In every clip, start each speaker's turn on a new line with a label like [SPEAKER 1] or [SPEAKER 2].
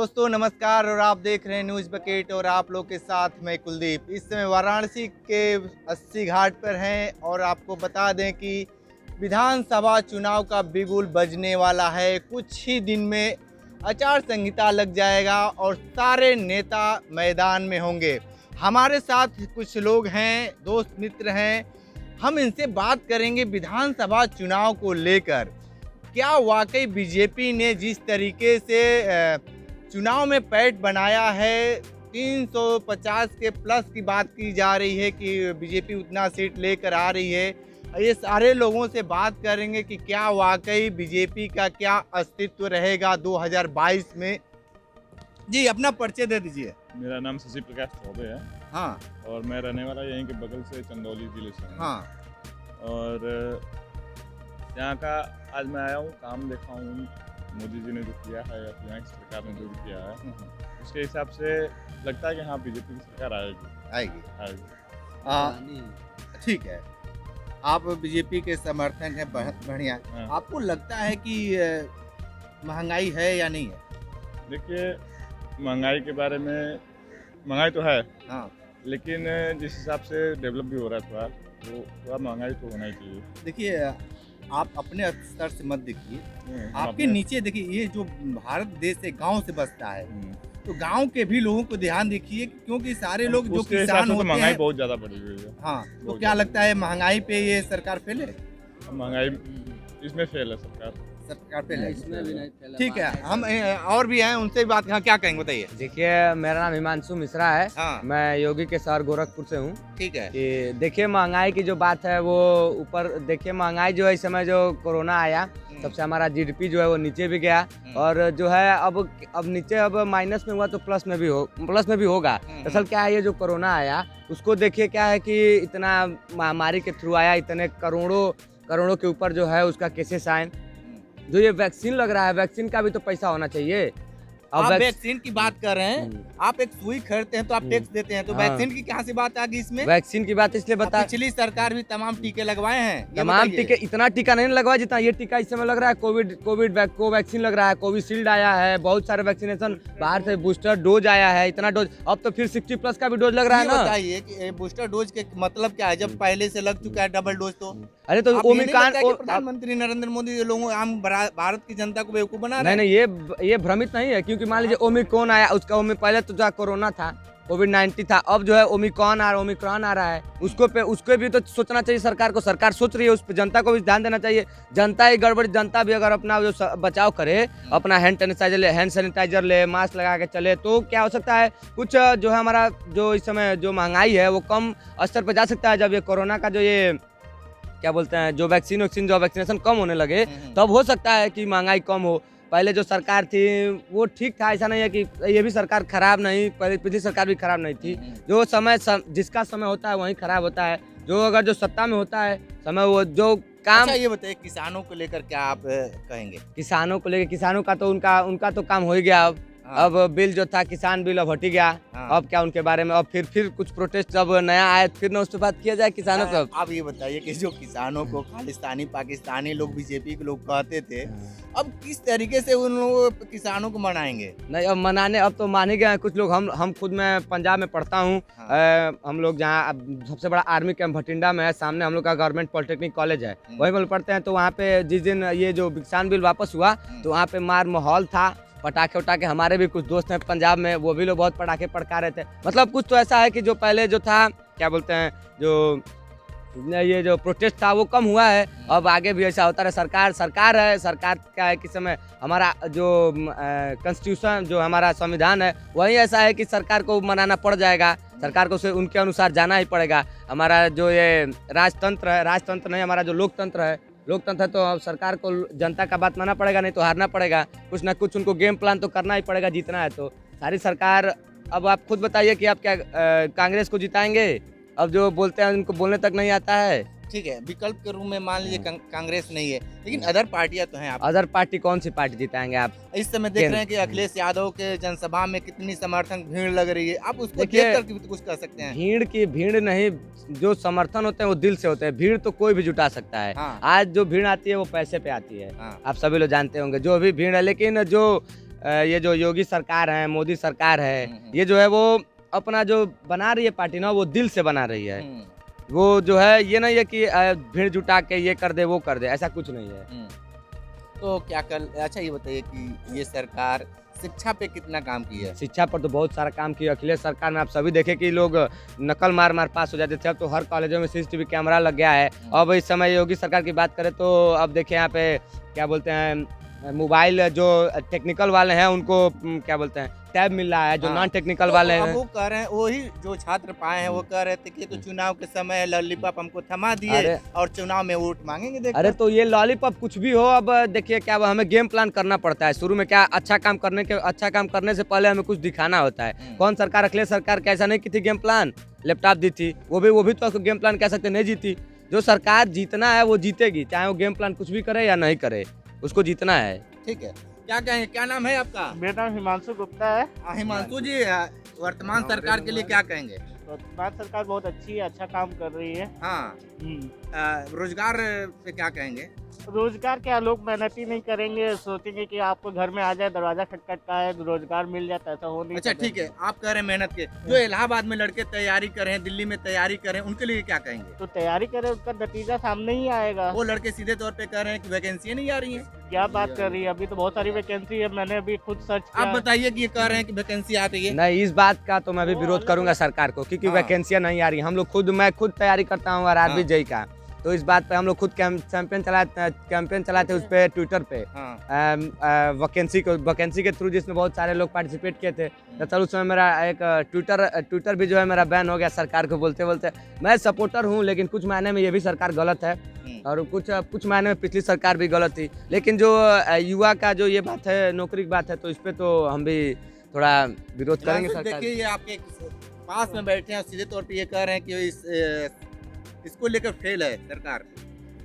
[SPEAKER 1] दोस्तों नमस्कार और आप देख रहे हैं न्यूज़ बकेट और आप लोग के साथ मैं कुलदीप। इस समय वाराणसी के 80 घाट पर हैं और आपको बता दें कि विधानसभा चुनाव का बिगुल बजने वाला है। कुछ ही दिन में आचार संहिता लग जाएगा और सारे नेता मैदान में होंगे। हमारे साथ कुछ लोग हैं, दोस्त मित्र हैं, हम इनसे बात करेंगे विधानसभा चुनाव को लेकर। क्या वाकई बीजेपी ने जिस तरीके से चुनाव में पैठ बनाया है, 350 के प्लस की बात की जा रही है कि बीजेपी उतना सीट लेकर आ रही है। ये सारे लोगों से बात करेंगे कि क्या वाकई बीजेपी का क्या अस्तित्व रहेगा 2022 में। जी अपना परिचय दे दीजिए।
[SPEAKER 2] मेरा नाम शशि प्रकाश चौबे है।
[SPEAKER 1] हाँ।
[SPEAKER 2] और मैं रहने वाला यहीं के बगल से चंदौली जिले से हूँ।
[SPEAKER 1] हाँ।
[SPEAKER 2] और यहाँ का आज मैं आया हूँ, काम देखा हूँ मोदी जी ने जो किया है या यहाँ की सरकार ने जो भी किया है उसके हिसाब से लगता है कि हाँ बीजेपी की सरकार आएगी।
[SPEAKER 1] ठीक है, आप बीजेपी के समर्थक हैं, बढ़िया।
[SPEAKER 2] हाँ।
[SPEAKER 1] आपको लगता है कि महंगाई है या नहीं है?
[SPEAKER 2] देखिए महंगाई के बारे में, महंगाई तो है
[SPEAKER 1] हाँ।
[SPEAKER 2] लेकिन जिस हिसाब से डेवलप भी हो रहा है थोड़ा महंगाई तो होना ही चाहिए।
[SPEAKER 1] देखिए आप अपने स्तर से मत देखिए, आपके
[SPEAKER 2] अपने-
[SPEAKER 1] नीचे देखिए, ये जो भारत देश है गांव से बसता है, तो गांव के भी लोगों को ध्यान देखिए क्योंकि सारे लोग जो
[SPEAKER 2] उसके हिसाब
[SPEAKER 1] किसान
[SPEAKER 2] से तो
[SPEAKER 1] होते
[SPEAKER 2] महंगाई
[SPEAKER 1] हैं।
[SPEAKER 2] बहुत ज्यादा बढ़ी हुई है।
[SPEAKER 1] हाँ, तो
[SPEAKER 2] बहुत
[SPEAKER 1] क्या
[SPEAKER 2] ज्यादा।
[SPEAKER 1] लगता है महंगाई पे ये सरकार फेल है?
[SPEAKER 2] महंगाई इसमें फेल है सरकार।
[SPEAKER 1] सरकार फेल है।
[SPEAKER 3] इसमें भी नहीं फैला।
[SPEAKER 1] ठीक है, हम और भी हैं, उनसे भी बात क्या कहेंगे बताइए।
[SPEAKER 3] देखिए मेरा नाम हिमांशु मिश्रा है।
[SPEAKER 1] हाँ।
[SPEAKER 3] मैं योगी के शहर गोरखपुर से हूँ।
[SPEAKER 1] ठीक है।
[SPEAKER 3] कि देखिए महंगाई की जो बात है वो ऊपर, देखिए महंगाई जो है इस समय जो कोरोना आया तब से हमारा जीडीपी जो है वो नीचे भी गया और जो है अब नीचे अब माइनस में हुआ तो प्लस में भी होगा। दरअसल क्या है, ये जो कोरोना आया उसको देखिए क्या है कि इतना महामारी के थ्रू आया, इतने करोड़ों के ऊपर जो है उसका केसेस आए। जो ये वैक्सीन लग रहा है, वैक्सीन का भी तो पैसा होना चाहिए। अब
[SPEAKER 1] आप वैक्सीन की बात कर रहे हैं, आप एक सुई खरीदते हैं तो आप टैक्स देते हैं, तो
[SPEAKER 3] हाँ।
[SPEAKER 1] वैक्सीन की कहाँ से बात आ गई इसमें?
[SPEAKER 3] वैक्सीन की बात इसलिए बता,
[SPEAKER 1] पिछली सरकार भी तमाम टीके लगवाए हैं। ये
[SPEAKER 3] तमाम
[SPEAKER 1] बताइए।
[SPEAKER 3] टीके, इतना टीका नहीं लगवाया जितना ये टीका इस समय लग रहा है। कोवैक्सीन लग रहा है, कोविशील्ड आया है, बहुत सारे वैक्सीनेशन बाहर से, बूस्टर डोज आया है, इतना डोज। अब तो फिर 60 प्लस का भी डोज लग रहा है
[SPEAKER 1] ये
[SPEAKER 3] ना।
[SPEAKER 1] बताइए कि बूस्टर डोज के मतलब क्या है, जब पहले से लग चुका है डबल डोज तो?
[SPEAKER 3] अरे तो
[SPEAKER 1] आप ये नहीं
[SPEAKER 3] ओमिक्रॉन,
[SPEAKER 1] लगता कि प्रधानमंत्री नरेंद्र मोदी लोगों आम भारत की जनता को बेवकूफ बना रहे हैं?
[SPEAKER 3] नहीं ये भ्रमित नहीं है, क्योंकि मान लीजिए ओमिक्रॉन आया, उसका पहले तो जो कोरोना था, कोविड-19 था, अब जो है ओमिक्रॉन आ रहा है। उसको भी तो सोचना चाहिए सरकार को। सरकार सोच रही है, उस पर जनता को भी ध्यान देना चाहिए। जनता ही गड़बड़, जनता भी अगर अपना जो बचाव करे, अपना हैंड सैनिटाइजर ले, मास्क लगा के चले, तो क्या हो सकता है, कुछ जो है हमारा जो इस समय जो महंगाई है वो कम स्तर पर जा सकता है। जब ये कोरोना का जो ये क्या बोलते हैं, जो वैक्सीनेशन कम होने लगे तब हो सकता है कि महंगाई कम हो। पहले जो सरकार थी वो ठीक था, ऐसा नहीं है कि ये भी सरकार खराब नहीं, पहले पिछली सरकार भी खराब नहीं थी। जो जिसका समय होता है वहीं खराब होता है। जो सत्ता में होता है समय, वो जो काम।
[SPEAKER 1] अच्छा ये बताइए, किसानों को लेकर क्या आप कहेंगे?
[SPEAKER 3] किसानों को लेकर, किसानों का तो उनका तो काम हो ही गया। अब बिल जो था, किसान बिल, अब हट ही गया। अब क्या उनके बारे में, अब फिर कुछ प्रोटेस्ट जब नया आया फिर ना उस पर बात किया जाए किसानों को।
[SPEAKER 1] आप ये बताइए कि जो किसानों को खालिस्तानी पाकिस्तानी लोग, बीजेपी के लोग कहते थे, अब किस तरीके से उन लोगों किसानों को मनाएंगे?
[SPEAKER 3] नहीं, अब तो मान ही गए हैं कुछ लोग। हम खुद, मैं पंजाब में पढ़ता हूँ। हम लोग जहाँ सबसे बड़ा आर्मी कैंप भटिंडा में है, सामने हम लोग का गवर्नमेंट पॉलिटेक्निक कॉलेज है, वहीं पर पढ़ते हैं। तो वहाँ पे जिस दिन ये जो किसान बिल वापस हुआ तो वहाँ पे मार माहौल था, पटाखे। हमारे भी कुछ दोस्त हैं पंजाब में, वो भी लोग बहुत पटाखे पड़का रहे थे। मतलब कुछ तो ऐसा है कि जो पहले जो था, क्या बोलते हैं, जो ये जो प्रोटेस्ट था वो कम हुआ है। अब आगे भी ऐसा होता रहे। सरकार है, सरकार का है कि समय हमारा जो कॉन्स्टिट्यूशन, जो हमारा संविधान है, वही ऐसा है कि सरकार को मनाना पड़ जाएगा। सरकार को उनके अनुसार जाना ही पड़ेगा। हमारा जो ये राजतंत्र नहीं, हमारा जो लोकतंत्र है तो अब सरकार को जनता का बात मानना पड़ेगा, नहीं तो हारना पड़ेगा। कुछ ना कुछ उनको गेम प्लान तो करना ही पड़ेगा, जीतना है तो। सारी सरकार, अब आप खुद बताइए कि आप क्या कांग्रेस को जिताएंगे? अब जो बोलते हैं उनको बोलने तक नहीं आता है।
[SPEAKER 1] ठीक है, विकल्प के रूप में मान लीजिए कांग्रेस नहीं है, लेकिन अदर पार्टियां तो हैं। आप
[SPEAKER 3] अदर पार्टी, कौन सी पार्टी जिताएंगे आप?
[SPEAKER 1] इस समय देख रहे हैं कि अखिलेश यादव के जनसभा में कितनी समर्थन भीड़ लग रही है, आप उसको
[SPEAKER 3] देखिए,
[SPEAKER 1] देख कर कुछ कर सकते हैं?
[SPEAKER 3] भीड़ नहीं, जो समर्थन होते हैं वो दिल से होते हैं। भीड़ तो कोई भी जुटा सकता है।
[SPEAKER 1] हाँ।
[SPEAKER 3] आज जो भीड़ आती है वो पैसे पे आती है।
[SPEAKER 1] हाँ।
[SPEAKER 3] आप सभी लोग जानते होंगे जो भी भीड़ है, लेकिन जो ये जो योगी सरकार है, मोदी सरकार है, ये जो है वो अपना जो बना रही है पार्टी ना, वो दिल से बना रही है। वो जो है ये नहीं है कि भीड़ जुटा के ये कर दे वो कर दे, ऐसा कुछ नहीं है।
[SPEAKER 1] तो क्या कर, अच्छा ये बताइए कि ये सरकार शिक्षा पे कितना काम की है?
[SPEAKER 3] शिक्षा पर तो बहुत सारा काम किया। अखिलेश सरकार में आप सभी देखे कि लोग नकल मार मार पास हो जाते थे, अब तो हर कॉलेजों में CCTV कैमरा लग गया है। अब इस समय योगी सरकार की बात करें तो अब देखिए यहाँ पे क्या बोलते हैं, मोबाइल जो टेक्निकल वाले हैं उनको क्या बोलते हैं, टैब मिल रहा है। जो
[SPEAKER 1] हाँ।
[SPEAKER 3] नॉन टेक्निकल
[SPEAKER 1] तो
[SPEAKER 3] वाले
[SPEAKER 1] अब
[SPEAKER 3] हैं
[SPEAKER 1] वो कह रहे हैं, वही जो छात्र पाए हैं वो कह रहे थे कि तो चुनाव के समय लॉलीपॉप हमको थमा दिए
[SPEAKER 3] अरे
[SPEAKER 1] और चुनाव में वोट मांगेंगे। देखो
[SPEAKER 3] अरे तो ये लॉलीपॉप कुछ भी हो, अब देखिए क्या हमें गेम प्लान करना पड़ता है। शुरू में क्या अच्छा काम करने से पहले हमें कुछ दिखाना होता है। कौन सरकार, अखिलेश सरकार कैसा नहीं की थी गेम प्लान, लैपटॉप दी थी, वो भी तो गेम प्लान कह सकते नहीं जीती। जो सरकार जीतना है वो जीतेगी, चाहे वो गेम प्लान कुछ भी करे या नहीं करे, उसको जीतना है।
[SPEAKER 1] ठीक है, क्या कहेंगे, क्या नाम है आपका?
[SPEAKER 4] मेरा नाम हिमांशु गुप्ता है।
[SPEAKER 1] हिमांशु जी, वर्तमान सरकार के लिए क्या कहेंगे?
[SPEAKER 4] वर्तमान सरकार बहुत अच्छी है, अच्छा काम कर रही है।
[SPEAKER 1] हाँ, रोजगार पे क्या कहेंगे?
[SPEAKER 4] रोजगार क्या, लोग मेहनत ही नहीं करेंगे, सोचेंगे कि आपको घर में आ जाए, दरवाजा खटखट का है, रोजगार मिल जाता, ऐसा हो नहीं।
[SPEAKER 1] अच्छा ठीक है, आप कह रहे हैं मेहनत के, जो इलाहाबाद में लड़के तैयारी कर रहे हैं, दिल्ली में तैयारी कर रहे हैं, उनके लिए क्या कहेंगे?
[SPEAKER 4] तो तैयारी करें, उसका नतीजा सामने ही आएगा।
[SPEAKER 1] वो लड़के सीधे तौर पे कह रहे हैं कि वैकेंसी नहीं आ रही है।
[SPEAKER 4] क्या बात कर रही है, अभी तो बहुत सारी वैकेंसी है, मैंने अभी खुद सर्च
[SPEAKER 1] आप
[SPEAKER 4] किया।
[SPEAKER 1] बताइए कि ये कह रहे हैं कि वैकेंसी आ रही है।
[SPEAKER 3] नहीं, इस बात का तो मैं भी विरोध करूंगा सरकार को, क्योंकि
[SPEAKER 1] हाँ।
[SPEAKER 3] वैकेंसियां नहीं आ रही। मैं खुद तैयारी करता हूँ RRB JEE का, तो इस बात पे हम लोग खुद कैंपेन चलाते उस पे ट्विटर पे वैकेंसी के थ्रू, जिसमें बहुत सारे लोग पार्टिसिपेट किए थे। तो चल उस समय मेरा एक ट्विटर भी जो है मेरा बैन हो गया सरकार को बोलते बोलते। मैं सपोर्टर हूँ, लेकिन कुछ मायने में ये भी सरकार गलत है और कुछ मायने में पिछली सरकार भी गलत थी। लेकिन जो युवा का जो ये बात है, नौकरी की बात है, तो इस पे तो हम भी थोड़ा विरोध करेंगे सरकार।
[SPEAKER 1] देखिए, ये आपके पास में बैठे हैं, सीधे तौर पे ये कह रहे हैं कि इसको लेकर फेल है सरकार।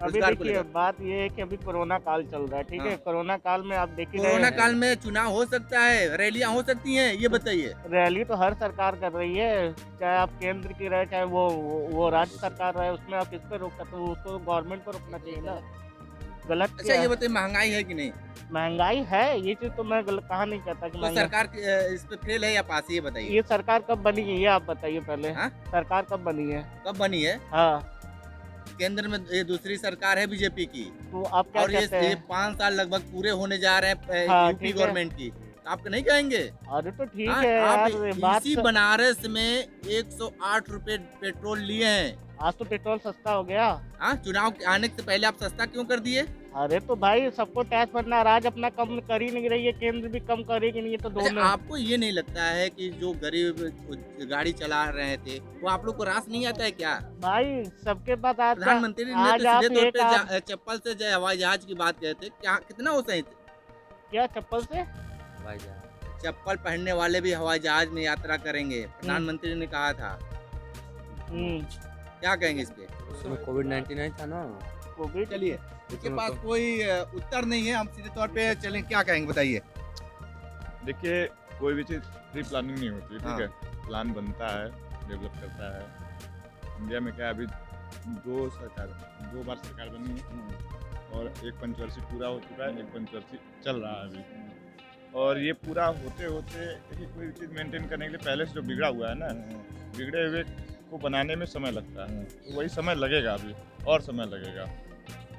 [SPEAKER 4] अभी देखिए बात ये है कि अभी कोरोना काल चल रहा है, ठीक है। कोरोना काल में आप देखिए,
[SPEAKER 1] कोरोना काल में चुनाव हो सकता है, रैलियां हो सकती हैं, ये बताइए।
[SPEAKER 4] रैली तो हर सरकार कर रही है, चाहे आप केंद्र की रहे, चाहे वो राज्य सरकार रहे, उसमें आप किस पे रोक सकते हो? उसको गवर्नमेंट को रोकना चाहिए ना। गलत
[SPEAKER 1] अच्छा ये बताइए, महंगाई है कि नहीं?
[SPEAKER 4] महंगाई है, ये चीज तो मैं गलत कहा नहीं कहता कि
[SPEAKER 1] तो सरकार इस पे फेल है या पास है, ये बताइए।
[SPEAKER 4] ये सरकार कब बनी है ये आप बताइए पहले।
[SPEAKER 1] हाँ?
[SPEAKER 4] सरकार कब बनी है?
[SPEAKER 1] कब बनी है?
[SPEAKER 4] हाँ,
[SPEAKER 1] केंद्र में ये दूसरी सरकार है बीजेपी की,
[SPEAKER 4] तो आप क्या
[SPEAKER 1] और
[SPEAKER 4] कहते
[SPEAKER 1] ये
[SPEAKER 4] हैं?
[SPEAKER 1] 5 साल लगभग पूरे होने जा रहे हैं
[SPEAKER 4] हाँ,
[SPEAKER 1] यूपी
[SPEAKER 4] ठीक है।
[SPEAKER 1] गवर्नमेंट की। आप नहीं कहेंगे?
[SPEAKER 4] अरे तो ठीक
[SPEAKER 1] हाँ,
[SPEAKER 4] है
[SPEAKER 1] आप
[SPEAKER 4] यार, बात
[SPEAKER 1] इसी बनारस में 108 रुपए पेट्रोल लिए हैं।
[SPEAKER 4] आज तो पेट्रोल सस्ता हो गया।
[SPEAKER 1] हाँ, चुनाव के आने से पहले आप सस्ता क्यों कर दिए?
[SPEAKER 4] अरे तो भाई सबको टैक्स भरना, राज अपना कम कर ही नहीं रही है, केंद्र भी कम करेगी नहीं, तो
[SPEAKER 1] अच्छा,
[SPEAKER 4] दोनों।
[SPEAKER 1] आपको ये नहीं लगता है कि जो गरीब गाड़ी चला रहे थे वो आप लोग को रास नहीं आता है क्या?
[SPEAKER 4] भाई सबके पास आज
[SPEAKER 1] प्रधानमंत्री ने
[SPEAKER 4] आज
[SPEAKER 1] तो
[SPEAKER 4] आप
[SPEAKER 1] सीधे तौर
[SPEAKER 4] एक
[SPEAKER 1] पे चप्पल से जो हवाई जहाज की बात कहते, क्या कितना हो सही थे?
[SPEAKER 4] क्या चप्पल से?
[SPEAKER 1] चप्पल पहनने वाले भी हवाई जहाज में यात्रा करेंगे, प्रधानमंत्री ने कहा था। क्या कहेंगे इस पे?
[SPEAKER 3] उसमें कोविड-19 नहीं था ना।
[SPEAKER 4] कोविड।
[SPEAKER 1] चलिए, इसके पास कोई उत्तर नहीं है, हम सीधे तौर पे चलें, क्या कहेंगे बताइए।
[SPEAKER 2] देखिए, कोई भी चीज़ प्री प्लानिंग नहीं होती, ठीक
[SPEAKER 1] हाँ।
[SPEAKER 2] है। प्लान बनता है, डेवलप करता है। इंडिया में क्या अभी 2 बार सरकार बनी है और एक पंचवर्षीय पूरा हो चुका है, एक पंचवर्षीय चल रहा है अभी। और ये पूरा होते होते देखिए, कोई भी चीज़ मेंटेन करने के लिए पहले से जो बिगड़ा हुआ है ना, बिगड़े हुए को बनाने में समय लगता है, तो वही समय लगेगा, अभी और समय लगेगा।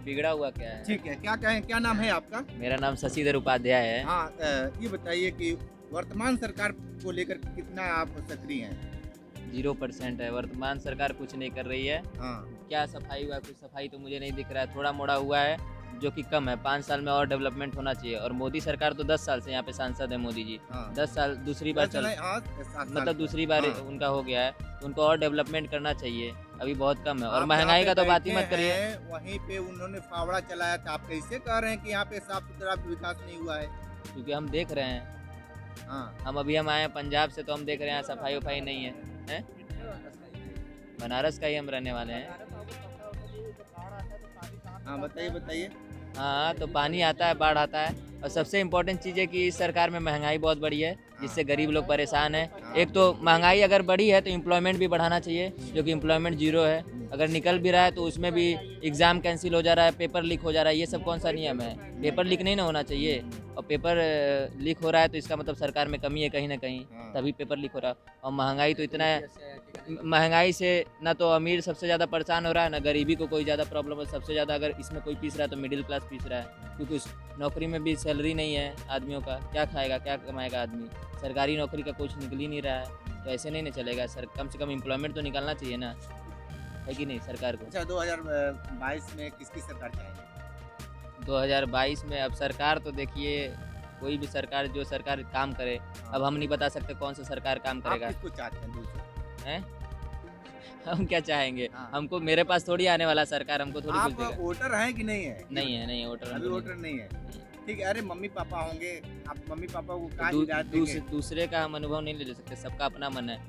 [SPEAKER 5] बिगड़ा हुआ क्या है?
[SPEAKER 1] ठीक है, क्या कहें, क्या नाम है आपका?
[SPEAKER 5] मेरा नाम शशिधर उपाध्याय है।
[SPEAKER 1] हाँ, ये बताइए कि वर्तमान सरकार को लेकर कितना आप सक्रिय हैं?
[SPEAKER 5] 0% है। वर्तमान सरकार कुछ नहीं कर रही है।
[SPEAKER 1] हाँ,
[SPEAKER 5] क्या सफाई हुआ? कुछ सफाई तो मुझे नहीं दिख रहा है, थोड़ा मोड़ा हुआ है जो कि कम है। 5 साल में और डेवलपमेंट होना चाहिए। और मोदी सरकार तो 10 साल से यहाँ पे सांसद है मोदी जी।
[SPEAKER 1] हाँ।
[SPEAKER 5] 10 साल दूसरी बार चल मतलब दूसरी बार
[SPEAKER 1] हाँ।
[SPEAKER 5] उनका हो गया है, तो उनको और डेवलपमेंट करना चाहिए, अभी बहुत कम है। और महंगाई का तो बात ही मत करिए।
[SPEAKER 1] वहीं पे उन्होंने फावड़ा चलाया था, आप कैसे कह रहे हैं कि यहाँ पे साफ सुथरा विकास नहीं हुआ है?
[SPEAKER 5] क्योंकि हम देख रहे हैं,
[SPEAKER 1] हाँ,
[SPEAKER 5] हम आए हैं पंजाब से, तो हम देख रहे हैं सफाई वफाई नहीं है, हैं? बनारस का ही हम रहने वाले हैं।
[SPEAKER 1] हाँ, बताइए।
[SPEAKER 5] हाँ, तो पानी आता है, बाढ़ आता है। और सबसे इम्पोर्टेंट चीज़ है कि इस सरकार में महंगाई बहुत बढ़ी है, जिससे गरीब लोग परेशान हैं। एक तो महंगाई अगर बढ़ी है तो एम्प्लॉयमेंट भी बढ़ाना चाहिए, जो कि एम्प्लॉयमेंट 0 है। अगर निकल भी रहा है तो उसमें भी एग्ज़ाम कैंसिल हो जा रहा है, पेपर लीक हो जा रहा है। ये सब कौन सा नियम है? पेपर लीक नहीं ना होना चाहिए। और पेपर लीक हो रहा है तो इसका मतलब सरकार में कमी है कहीं ना कहीं,
[SPEAKER 1] हाँ।
[SPEAKER 5] तभी पेपर लीक हो रहा है। और महंगाई तो इतना है, महंगाई से ना तो अमीर सबसे ज़्यादा परेशान हो रहा है, ना गरीबी को कोई ज़्यादा प्रॉब्लम है। सबसे ज़्यादा अगर इसमें कोई पीस रहा है तो मिडिल क्लास पीस रहा है, क्योंकि उस नौकरी में भी सैलरी नहीं है आदमियों का, क्या खाएगा क्या कमाएगा आदमी, सरकारी नौकरी का कुछ निकल ही नहीं रहा है, तो ऐसे नहीं ना चलेगा सर। कम से कम एम्प्लॉयमेंट तो निकालना चाहिए ना, है कि नहीं सरकार को।
[SPEAKER 1] अच्छा 2022 में किसकी सरकार चाहेंगे?
[SPEAKER 5] 2022 में अब सरकार तो देखिए कोई भी सरकार, जो सरकार काम करे, अब हम नहीं बता सकते कौन सा सरकार काम
[SPEAKER 1] आप
[SPEAKER 5] करेगा।
[SPEAKER 1] किसको चाहते हैं दूसरे?
[SPEAKER 5] हैं हम क्या चाहेंगे,
[SPEAKER 1] हाँ।
[SPEAKER 5] हमको मेरे पास थोड़ी आने वाला सरकार हमको थोड़ी कुछ
[SPEAKER 1] आप
[SPEAKER 5] देगा।
[SPEAKER 1] वोटर हैं कि नहीं है?
[SPEAKER 5] नहीं है, नहीं है वोटर,
[SPEAKER 1] अभी
[SPEAKER 5] हमको
[SPEAKER 1] वोटर नहीं है।
[SPEAKER 5] नहीं।
[SPEAKER 1] ठीक है, अरे मम्मी पापा होंगे, आप मम्मी पापा को क्या
[SPEAKER 5] दू-
[SPEAKER 1] हिदायत देंगे?
[SPEAKER 5] दूसरे का हम अनुभव नहीं ले सकते, सबका अपना मन है।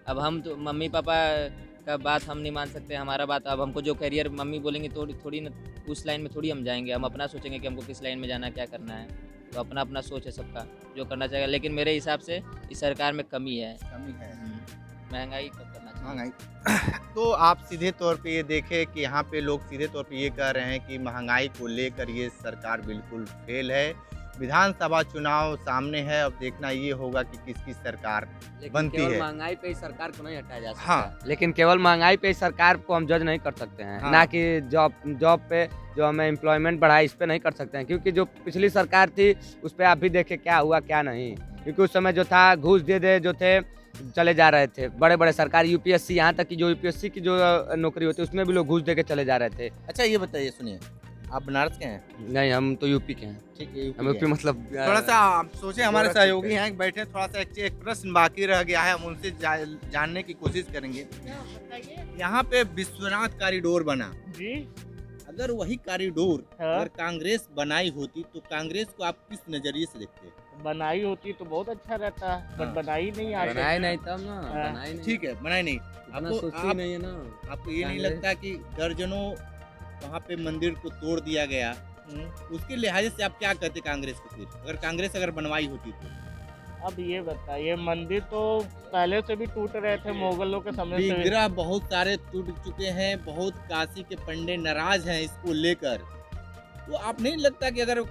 [SPEAKER 5] अब हम तो मम्मी पापा का बात हम नहीं मान सकते, हमारा बात, अब हमको जो करियर मम्मी बोलेंगे थोड़ी ना उस लाइन में थोड़ी हम जाएंगे, हम अपना सोचेंगे कि हमको किस लाइन में जाना है, क्या करना है। तो अपना अपना सोच है सबका, जो करना चाहिए। लेकिन मेरे हिसाब से इस सरकार में कमी है,
[SPEAKER 1] कमी है।
[SPEAKER 5] महंगाई कम करना चाहिए।
[SPEAKER 1] महंगाई तो आप सीधे तौर पे ये देखें कि यहाँ पे लोग सीधे तौर पे ये कह रहे हैं कि महंगाई को लेकर ये सरकार बिल्कुल फेल है। विधानसभा चुनाव सामने है, अब देखना ये होगा कि किसकी सरकार बनती
[SPEAKER 3] केवल
[SPEAKER 1] है।
[SPEAKER 3] महंगाई पे ही सरकार को नहीं हटाया जा सकता।
[SPEAKER 1] हाँ।
[SPEAKER 3] लेकिन केवल महंगाई पे ही सरकार को हम जज नहीं कर सकते हैं,
[SPEAKER 1] हाँ।
[SPEAKER 3] ना कि जॉब पे जो हमें एम्प्लॉयमेंट बढ़ा इस पे नहीं कर सकते हैं, क्योंकि जो पिछली सरकार थी उस पर आप भी देखे क्या हुआ क्या नहीं। क्योंकि उस समय जो था घूस दे जो थे चले जा रहे थे, बड़े बड़े सरकारी यूपीएससी, यहाँ तक कि जो यूपीएससी की जो नौकरी होती है उसमें भी लोग घूस दे के चले जा रहे थे।
[SPEAKER 1] अच्छा ये बताइए, सुनिए, आप बनारस के हैं?
[SPEAKER 3] नहीं, हम तो यूपी के हैं।
[SPEAKER 1] ठीक है,
[SPEAKER 3] हम यूपी मतलब
[SPEAKER 1] थोड़ा सा आप सोचे, हमारे
[SPEAKER 3] गोरखपुर
[SPEAKER 1] सहयोगी
[SPEAKER 3] के।
[SPEAKER 1] हैं बैठे, थोड़ा सा एक प्रश्न बाकी रह गया है, हम उनसे जानने की कोशिश करेंगे। यहाँ पे विश्वनाथ कॉरिडोर बना,
[SPEAKER 4] जी
[SPEAKER 1] अगर वही कॉरिडोर
[SPEAKER 4] हाँ।
[SPEAKER 1] अगर कांग्रेस बनाई होती तो कांग्रेस को आप किस नजरिए से देखते?
[SPEAKER 4] बनाई होती तो बहुत अच्छा रहता,
[SPEAKER 1] हाँ।
[SPEAKER 4] बट बनाई नहीं आज
[SPEAKER 3] बनाए नहीं तब ना,
[SPEAKER 4] हाँ।
[SPEAKER 3] बनाए नहीं।
[SPEAKER 1] ठीक है, बनाई नहीं।
[SPEAKER 3] इतना
[SPEAKER 1] आपको
[SPEAKER 3] सोचती नहीं है ना।
[SPEAKER 1] आपको ये नहीं
[SPEAKER 3] कांग्रेस-
[SPEAKER 1] लगता कि दर्जनों वहाँ पे मंदिर को तोड़ दिया गया, उसके लिहाज से आप क्या कहते कांग्रेस को? फिर अगर कांग्रेस अगर बनवाई होती तो
[SPEAKER 4] अब ये बताइए, मंदिर तो पहले से भी टूट रहे थे मुगलों के समय से।
[SPEAKER 1] विग्रह बहुत सारे टूट चुके हैं, बहुत काशी के पंडे नाराज हैं इसको लेकर। तो आप नहीं लगता कि अगर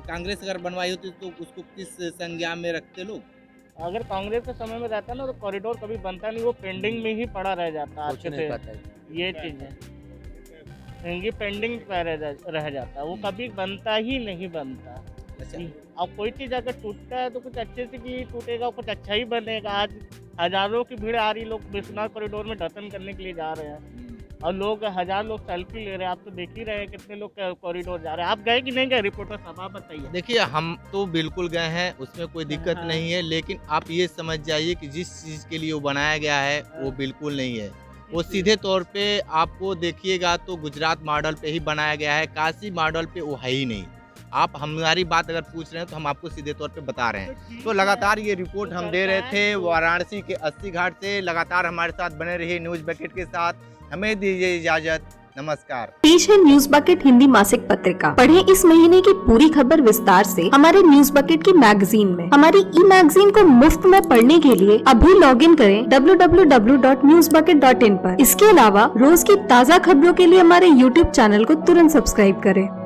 [SPEAKER 1] कांग्रेस अगर बनवाई होती तो उसको किस संज्ञा में रखते लोग?
[SPEAKER 4] अगर कांग्रेस के समय में रहता ना तो कॉरिडोर कभी बनता नहीं, वो पेंडिंग में ही पड़ा रह जाता। आज
[SPEAKER 3] कुछ
[SPEAKER 4] के
[SPEAKER 3] नहीं
[SPEAKER 4] से
[SPEAKER 3] पता है।
[SPEAKER 4] ये चीज है, इनकी पेंडिंग पे रह जाता, वो कभी बनता ही नहीं बनता।
[SPEAKER 1] अच्छा,
[SPEAKER 4] अब कोई चीज अगर टूटता है तो कुछ अच्छे से की टूटेगा, कुछ अच्छा ही बनेगा। आज हजारों की भीड़ आ रही, लोग विश्वनाथ कॉरिडोर में दर्शन करने के लिए जा रहे हैं, और लोग हजार लोग सेल्फी ले रहे हैं। आप तो देख ही रहे हैं कितने लोग कॉरिडोर जा रहे हैं। आप गए कि नहीं गए रिपोर्टर साहब, आप बताइए।
[SPEAKER 1] देखिए हम तो बिल्कुल गए हैं, उसमें कोई दिक्कत
[SPEAKER 4] हाँ।
[SPEAKER 1] नहीं है, लेकिन आप ये समझ जाइए कि जिस चीज़ के लिए वो बनाया गया है वो बिल्कुल नहीं है। वो सीधे तौर पे आपको देखिएगा तो गुजरात मॉडल पे ही बनाया गया है, काशी मॉडल पे वो है ही नहीं। आप हमारी बात अगर पूछ रहे हैं तो हम आपको सीधे तौर पे बता रहे हैं। तो लगातार ये रिपोर्ट हम दे रहे थे वाराणसी के 80 घाट से। लगातार हमारे साथ बने रहिए न्यूज़ बकेट के साथ। हमें दीजिए इजाजत, नमस्कार।
[SPEAKER 6] पेश है न्यूज बकेट हिंदी मासिक पत्रिका। पढ़ें इस महीने की पूरी खबर विस्तार से हमारे न्यूज बकेट की मैगजीन में। हमारी ई मैगजीन को मुफ्त में पढ़ने के लिए अभी लॉगिन करें www.newsbucket.in पर। इसके अलावा रोज की ताज़ा खबरों के लिए हमारे YouTube चैनल को तुरंत सब्सक्राइब करें।